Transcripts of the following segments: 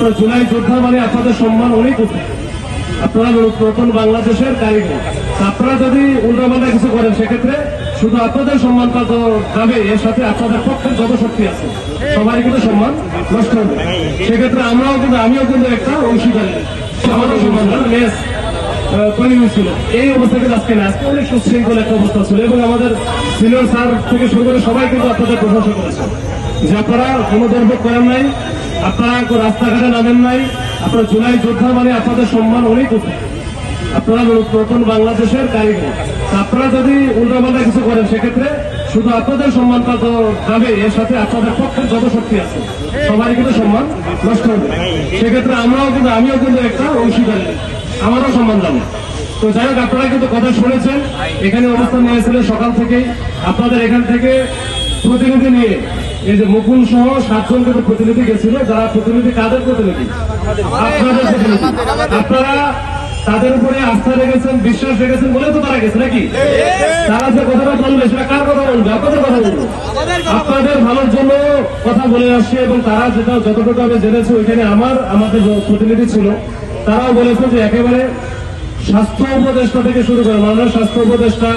আপনার জুলাই যোদ্ধা মানে আপনাদের সম্মান অনেক উঠে। আপনারা নতুন বাংলাদেশের কারিগর। আপনারা যদি উল্টাপাল্টা কিছু করেন সেক্ষেত্রে শুধু আপনাদের সম্মানটা তো যাবে, এর সাথে আপনাদের পক্ষে যত শক্তি আছে সবারই কিন্তু সম্মান নষ্ট হবে। সেক্ষেত্রে আমিও কিন্তু একটা অংশীদারি, আমারও সম্মান মেস তৈরি হয়েছিল। এই অবস্থা কিন্তু আজকে না, আজকে অনেক সুশৃঙ্খল একটা অবস্থা ছিল এবং আমাদের সিনিয়র স্যার থেকে শুরু করে সবাই কিন্তু আপনাদের প্রশংসা করেছে যে আপনারা কোনো দুর্ভোগ করেন নাই, আপনারা রাস্তাঘাটে নামেন নাই। আপনারা জুলাই যোদ্ধা মানে আপনাদের সম্মান অনেক উঠে। আপনারা নতুন বাংলাদেশের কারিগর। আপনারা যদি উল্টাপাল্টা কিছু করেন সেক্ষেত্রে শুধু আপনাদের সম্মানটা তো যাবে, এর সাথে আপনাদের পক্ষে যত শক্তি আছে সবারই কিন্তু সম্মান নষ্ট হবে। সেক্ষেত্রে আমিও কিন্তু একটা অংশীদারি, আমারও সম্মান যাবে। তো যাই হোক, আপনারা কিন্তু কথা শুনেছেন, এখানে অবস্থান নিয়েছিলেন সকাল থেকেই। আপনাদের এখান থেকে প্রতিনিধি নিয়ে এই যে মুকুল সহ 7 জন কিন্তু প্রতিনিধি গেছিল। যারা প্রতিনিধি, কাদের প্রতিনিধি? আপনাদের প্রতিনিধি। আপনারা তাদের উপরে আস্থা রেখেছেন, বিশ্বাস রেখেছেন বলে তো তারা গেছে নাকি? তারা যে কথাটা বলবে সেটা কার কথা বলবে? আপনাদের কথা বলবে। আপনাদের ভালোর জন্য কথা বলে আসছে এবং তারা যেটা যতটুকু আমি জেনেছি ওইখানে আমাদের প্রতিনিধি ছিল, তারাও বলেছে যে একেবারে স্বাস্থ্য উপদেষ্টা থেকে শুরু করে মাননীয় স্বাস্থ্য উপদেষ্টা,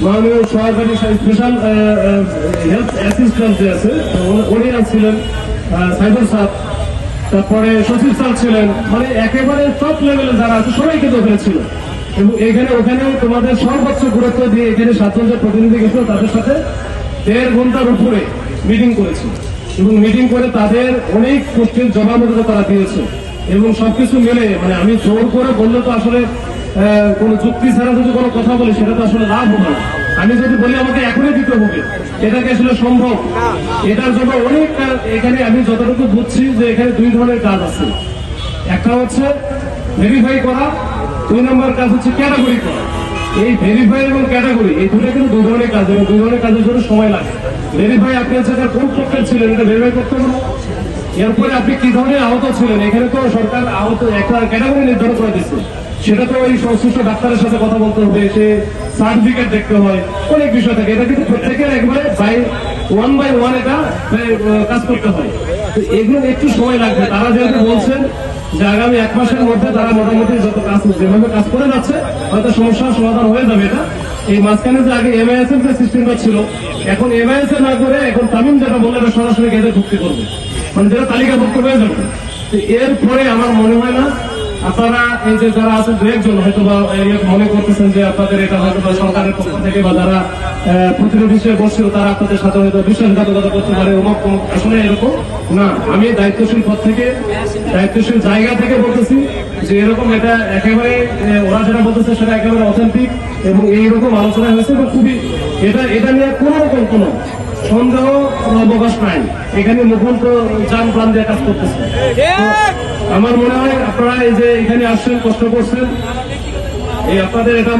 মাননীয় সরকারি স্পেশাল হেলথ অ্যাসিস্ট্যান্ট যে আছে উনি ছিলেন, সাইদুল স্যার, তারপরে সচিব স্যার ছিলেন, মানে একেবারে টপ লেভেলে যারা আছে সবাই কিন্তু ওখানে ছিল। এবং ওখানে তোমাদের সর্বোচ্চ গুরুত্ব দিয়ে এখানে 7 জন যে প্রতিনিধি গেছিল তাদের সাথে 1.5 ঘন্টার উপরে মিটিং করেছে এবং মিটিং করে তাদের অনেক প্রশ্নের জবাব তারা দিয়েছে এবং সবকিছু মিলে মানে আমি জোর করে বললে তো আসলে কোনো যুক্তি ছাড়া যদি কোনো কথা বলি সেটা তো আসলে লাভ হবে না। আমি যদি বলি আমাকে এখনই দিতে হবে, এটাকে আসলে সম্ভব। এটার জন্য অনেক এখানে আমি যতটুকু বুঝছি যে এখানে 2 ধরনের কাজ আছে। একটা হচ্ছে ভেরিফাই করা, 2 নম্বর কাজ হচ্ছে ক্যাটাগরি করা। এই ভেরিফাই এবং ক্যাটাগরি এই দুটো কিন্তু 2 ধরনের কাজ এবং 2 ধরনের কাজের জন্য সময় লাগে। ভেরিফাই আপনি হচ্ছে কোন পক্ষের ছিলেন এটা ভেরিফাই করতে হবে। এরপরে আপনি কি ধরনের আহত ছিলেন, এখানে তো সরকার আহত একটা ক্যাটাগরি নির্ধারণ করে দিচ্ছে, সেটা তো ওই সংশ্লিষ্ট ডাক্তারের সাথে কথা বলতে হবে, সে সার্টিফিকেট দেখতে হয়, অনেক বিষয় থাকে। এটা কিন্তু প্রত্যেকের একবারে ওয়ান বাই ওয়ান এটা কাজ করতে হয়। তো এগুলো একটু সময় লাগবে। তারা যেহেতু বলছেন যে আগামী 1 মাসের মধ্যে তারা মোটামুটি যত কাজ যেভাবে কাজ করে যাচ্ছে হয়তো সমস্যার সমাধান হয়ে যাবে। এটা এই মাঝখানে যে আগে এমআইএস এর যে সিস্টেমটা ছিল, এখন এমআইএস এ না করে এখন তামিম যেটা বললে সরাসরি গেটে ঢুকতে করবে, মানে যেটা তালিকাভুক্ত হয়ে যাবে। এরপরে আমার মনে হয় না আপনারা এই যে যারা আছেন 2 একজন হয়তো বা মনে করতেছেন যে আপনাদের এটা হয়তো বা সরকারের পক্ষ থেকে বা যারা প্রতিনিধি হিসেবে বসছিল তারা আপনাদের সাথে হয়তো বিশ্বাসঘাতকতা করতে পারে, আসলে এরকম না। আমি দায়িত্বশীল পদ থেকে, দায়িত্বশীল জায়গা থেকে বলতেছি যে এরকম এটা একেবারে ওরা যেটা বলতেছে সেটা একেবারে অথেন্টিক এবং এইরকম আলোচনা হয়েছে এবং খুবই এটা নিয়ে কোন রকম কোনো সন্দেহ অবকাশ নাই। এখানে মুকুল তো যান প্রাণ দিয়ে কাজ করতেছে। আমার মনে হয় আপনারা এই যে এখানে আসছেন, কষ্ট করছেন, এই আপনাদের এটা